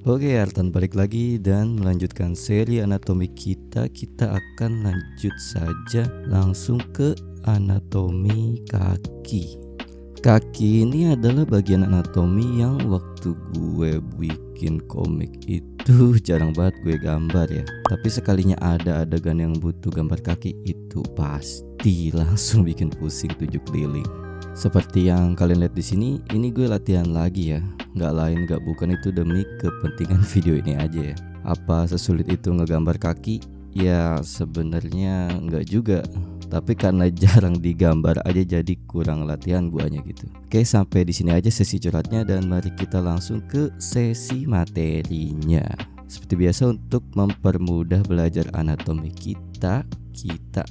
Oke Artan, balik lagi dan melanjutkan seri anatomi kita. Kita akan lanjut saja langsung ke anatomi kaki. Kaki ini adalah bagian anatomi yang waktu gue bikin komik itu jarang banget gue gambar ya. Tapi sekalinya ada adegan yang butuh gambar kaki, itu pasti langsung bikin pusing 7 keliling. Seperti yang kalian lihat di sini, ini gue latihan lagi ya. Nggak lain nggak bukan itu demi kepentingan video ini aja ya. Apa sesulit itu ngegambar kaki? Ya sebenarnya nggak juga. Tapi karena jarang digambar aja jadi kurang latihan guanya gitu. Oke, sampai di sini aja sesi curhatnya dan mari kita langsung ke sesi materinya. Seperti biasa, untuk mempermudah belajar anatomi kita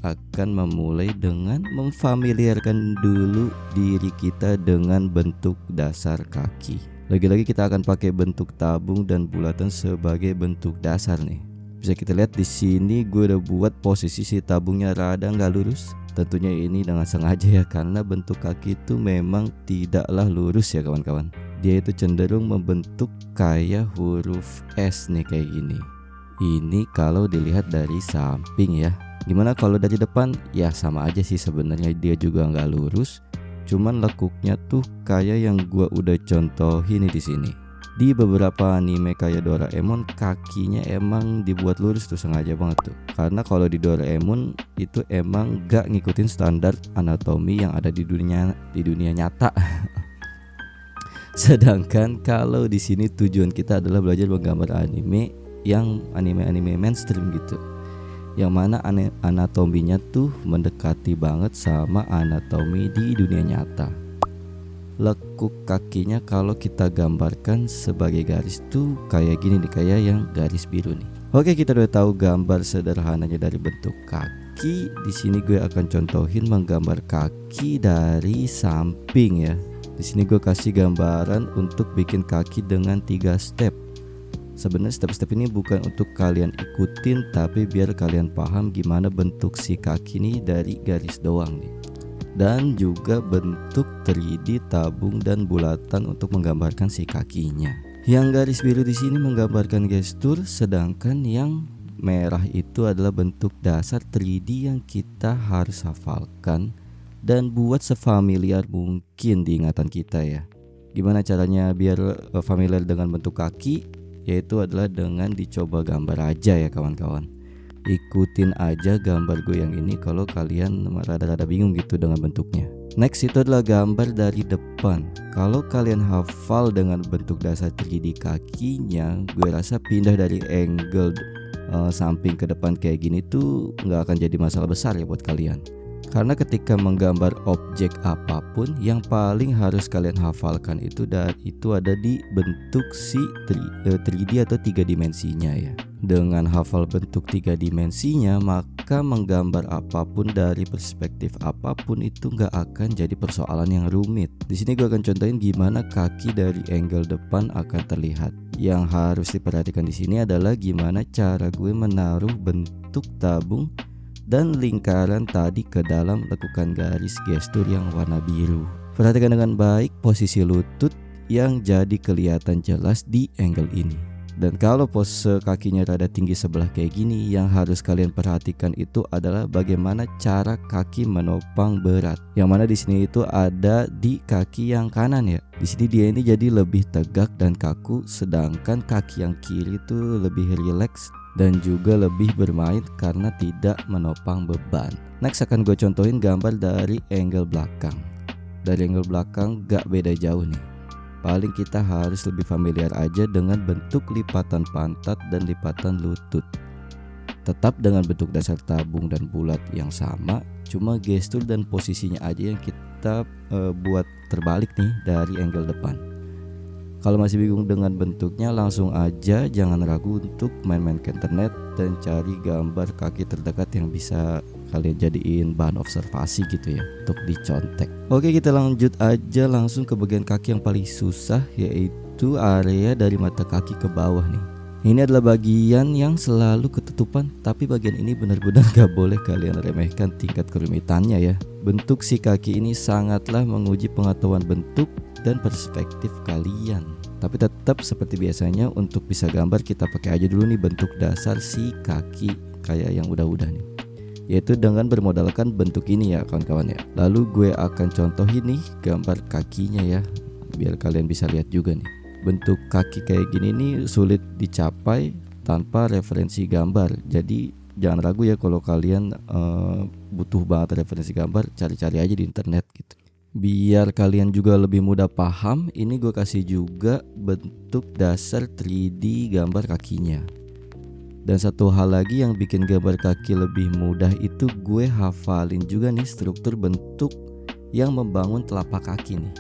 akan memulai dengan memfamiliarkan dulu diri kita dengan bentuk dasar kaki. Lagi-lagi kita akan pakai bentuk tabung dan bulatan sebagai bentuk dasar nih. Bisa kita lihat di sini gue udah buat posisi si tabungnya rada nggak lurus. Tentunya ini dengan sengaja ya, karena bentuk kaki itu memang tidaklah lurus ya kawan-kawan. Dia itu cenderung membentuk kayak huruf S nih, kayak gini. Ini kalau dilihat dari samping ya. Gimana kalau dari depan? Ya sama aja sih sebenarnya, dia juga nggak lurus. Cuman lekuknya tuh kayak yang gua udah contohin nih di sini. Di beberapa anime kayak Doraemon, kakinya emang dibuat lurus tuh, sengaja banget tuh. Karena kalau di Doraemon itu emang gak ngikutin standar anatomi yang ada di dunia nyata. Sedangkan kalau di sini tujuan kita adalah belajar menggambar anime yang anime mainstream gitu, yang mana anatominya tuh mendekati banget sama anatomi di dunia nyata. Lekuk kakinya kalau kita gambarkan sebagai garis tuh kayak gini nih, kayak yang garis biru nih. Oke, kita udah tahu gambar sederhananya dari bentuk kaki. Di sini gue akan contohin menggambar kaki dari samping ya. Di sini gue kasih gambaran untuk bikin kaki dengan 3 step. Sebenarnya step-step ini bukan untuk kalian ikutin, tapi biar kalian paham gimana bentuk si kaki ini dari garis doang nih. Dan juga bentuk 3D tabung dan bulatan untuk menggambarkan si kakinya. Yang garis biru di sini menggambarkan gestur, sedangkan yang merah itu adalah bentuk dasar 3D yang kita harus hafalkan dan buat sefamiliar mungkin di ingatan kita ya. Gimana caranya biar familiar dengan bentuk kaki? Yaitu adalah dengan dicoba gambar aja ya kawan-kawan. Ikutin aja gambar gue yang ini kalau kalian rada-rada bingung gitu dengan bentuknya. Next itu adalah gambar dari depan. Kalau kalian hafal dengan bentuk dasar 3D kakinya, gue rasa pindah dari angle samping ke depan kayak gini tuh nggak akan jadi masalah besar ya buat kalian. Karena ketika menggambar objek apapun, yang paling harus kalian hafalkan itu ada di bentuk si 3D atau 3 dimensinya ya. Dengan hafal bentuk 3 dimensinya, maka menggambar apapun dari perspektif apapun itu nggak akan jadi persoalan yang rumit. Di sini gue akan contohin gimana kaki dari angle depan akan terlihat. Yang harus diperhatikan di sini adalah gimana cara gue menaruh bentuk tabung dan lingkaran tadi ke dalam lekukan garis gestur yang warna biru. Perhatikan dengan baik posisi lutut yang jadi kelihatan jelas di angle ini. Dan kalau pose kakinya rada tinggi sebelah kayak gini, yang harus kalian perhatikan itu adalah bagaimana cara kaki menopang berat. Yang mana di sini itu ada di kaki yang kanan ya. Di sini dia ini jadi lebih tegak dan kaku, sedangkan kaki yang kiri itu lebih rileks dan juga lebih bermain karena tidak menopang beban. Next akan gue contohin gambar dari angle belakang. Dari angle belakang gak beda jauh nih. Paling kita harus lebih familiar aja dengan bentuk lipatan pantat dan lipatan lutut. Tetap dengan bentuk dasar tabung dan bulat yang sama, cuma gestur dan posisinya aja yang kita buat terbalik nih dari angle depan. Kalau masih bingung dengan bentuknya, langsung aja jangan ragu untuk main-main ke internet dan cari gambar kaki terdekat yang bisa kalian jadiin bahan observasi gitu ya, untuk dicontek. Oke, kita lanjut aja langsung ke bagian kaki yang paling susah, yaitu area dari mata kaki ke bawah nih. Ini adalah bagian yang selalu ketutupan, tapi bagian ini benar-benar gak boleh kalian remehkan tingkat kerumitannya ya. Bentuk si kaki ini sangatlah menguji pengetahuan bentuk dan perspektif kalian. Tapi tetap seperti biasanya untuk bisa gambar kita pakai aja dulu nih bentuk dasar si kaki kayak yang udah-udah nih, yaitu dengan bermodalkan bentuk ini ya kawan-kawan ya. Lalu gue akan contohin nih gambar kakinya ya, biar kalian bisa lihat juga nih. Bentuk kaki kayak gini nih sulit dicapai tanpa referensi gambar. Jadi jangan ragu ya kalau kalian butuh banget referensi gambar, cari-cari aja di internet gitu. Biar kalian juga lebih mudah paham, ini gue kasih juga bentuk dasar 3D gambar kakinya. Dan satu hal lagi yang bikin gambar kaki lebih mudah itu gue hafalin juga nih struktur bentuk yang membangun telapak kaki nih.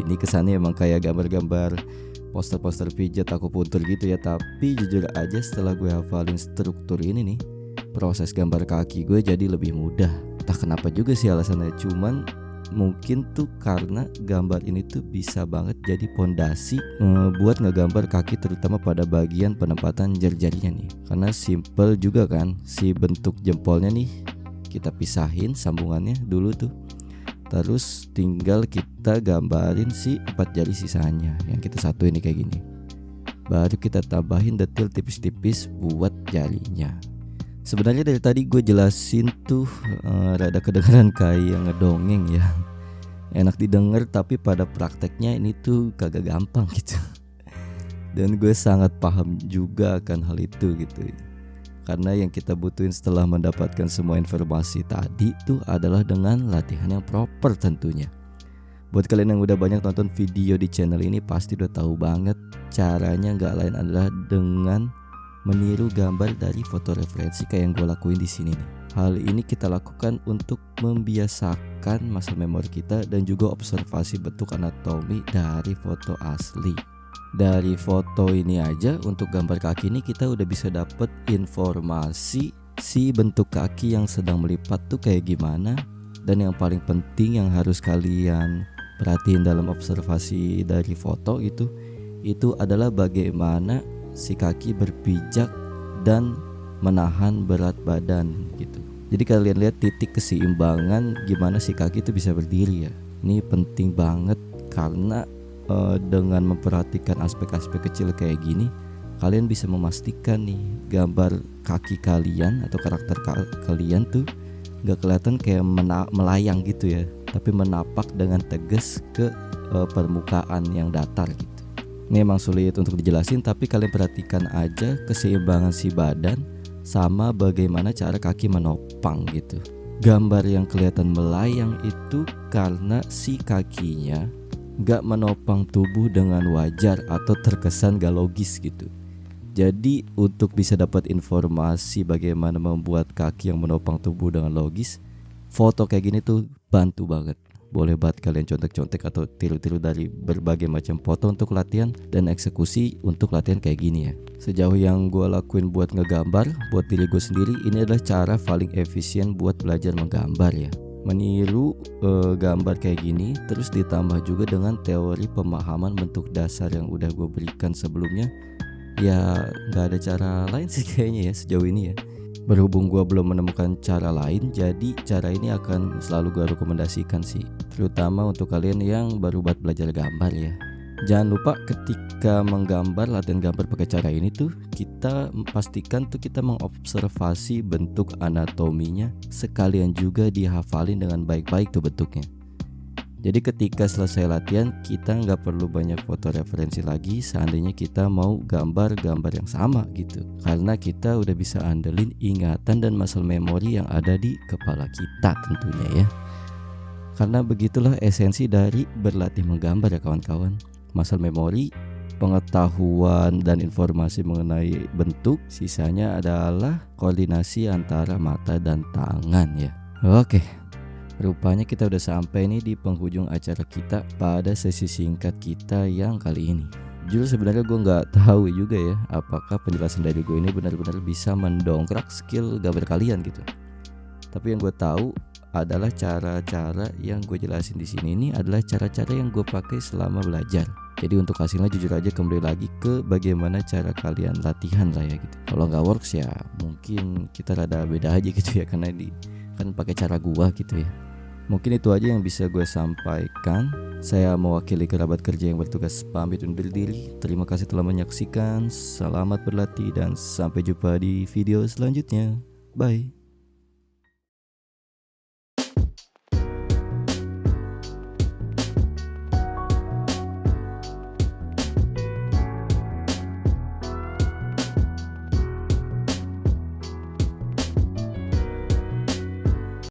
Ini kesannya emang kayak gambar-gambar poster-poster pijat akupuntur gitu ya. Tapi jujur aja setelah gue hafalin struktur ini nih, proses gambar kaki gue jadi lebih mudah. Entah kenapa juga sih alasannya, cuman mungkin tuh karena gambar ini tuh bisa banget jadi pondasi buat ngegambar kaki, terutama pada bagian penempatan jari-jarinya nih. Karena simple juga kan, si bentuk jempolnya nih kita pisahin sambungannya dulu tuh. Terus tinggal kita gambarin si 4 jari sisanya yang kita satuin nih kayak gini. Baru kita tambahin detail tipis-tipis buat jarinya. Sebenarnya dari tadi gue jelasin tuh rada kedengaran kayak ngedongeng ya. Enak didengar tapi pada prakteknya ini tuh kagak gampang gitu. Dan gue sangat paham juga akan hal itu gitu. Karena yang kita butuhin setelah mendapatkan semua informasi tadi tuh adalah dengan latihan yang proper tentunya. Buat kalian yang udah banyak nonton video di channel ini pasti udah tahu banget caranya nggak lain adalah dengan meniru gambar dari foto referensi kayak yang gue lakuin di sini nih. Hal ini kita lakukan untuk membiasakan muscle memory kita dan juga observasi bentuk anatomi dari foto asli. Dari foto ini aja untuk gambar kaki ini kita udah bisa dapet informasi si bentuk kaki yang sedang melipat tuh kayak gimana. Dan yang paling penting yang harus kalian perhatiin dalam observasi dari foto itu adalah bagaimana si kaki berpijak dan menahan berat badan gitu. Jadi kalian lihat titik keseimbangan gimana si kaki itu bisa berdiri ya. Ini penting banget karena dengan memperhatikan aspek-aspek kecil kayak gini, kalian bisa memastikan nih gambar kaki kalian atau karakter kalian tuh gak kelihatan kayak melayang gitu ya, tapi menapak dengan tegas ke permukaan yang datar gitu. Ini emang sulit untuk dijelasin, tapi kalian perhatikan aja keseimbangan si badan sama bagaimana cara kaki menopang gitu. Gambar yang kelihatan melayang itu karena si kakinya gak menopang tubuh dengan wajar atau terkesan gak logis gitu. Jadi untuk bisa dapat informasi bagaimana membuat kaki yang menopang tubuh dengan logis, foto kayak gini tuh bantu banget. Boleh banget kalian contek-contek atau tiru-tiru dari berbagai macam foto untuk latihan dan eksekusi untuk latihan kayak gini ya. Sejauh yang gue lakuin buat ngegambar, buat diri gue sendiri, ini adalah cara paling efisien buat belajar menggambar ya. Meniru gambar kayak gini, terus ditambah juga dengan teori pemahaman bentuk dasar yang udah gue berikan sebelumnya. Ya gak ada cara lain sih kayaknya ya sejauh ini ya. Berhubung gue belum menemukan cara lain, jadi cara ini akan selalu gue rekomendasikan sih, terutama untuk kalian yang baru buat belajar gambar ya. Jangan lupa ketika menggambar, latihan gambar pakai cara ini tuh kita pastikan tuh kita mengobservasi bentuk anatominya, sekalian juga dihafalin dengan baik-baik tuh bentuknya. Jadi ketika selesai latihan kita nggak perlu banyak foto referensi lagi seandainya kita mau gambar-gambar yang sama gitu, karena kita udah bisa andelin ingatan dan muscle memory yang ada di kepala kita tentunya ya. Karena begitulah esensi dari berlatih menggambar ya kawan-kawan. Muscle memory, pengetahuan dan informasi mengenai bentuk, sisanya adalah koordinasi antara mata dan tangan ya. Oke, rupanya kita udah sampai nih di penghujung acara kita pada sesi singkat kita yang kali ini. Jujur sebenarnya gue nggak tahu juga ya apakah penjelasan dari gue ini benar-benar bisa mendongkrak skill gambar kalian gitu. Tapi yang gue tahu adalah cara-cara yang gue jelasin di sini ini adalah cara-cara yang gue pakai selama belajar. Jadi untuk hasilnya jujur aja kembali lagi ke bagaimana cara kalian latihan lah ya gitu. Kalau nggak works ya mungkin kita rada beda aja gitu ya, karena kan pakai cara gua gitu ya. Mungkin itu aja yang bisa gue sampaikan. Saya mewakili kerabat kerja yang bertugas pamit undur diri. Terima kasih telah menyaksikan. Selamat berlatih dan sampai jumpa di video selanjutnya. Bye.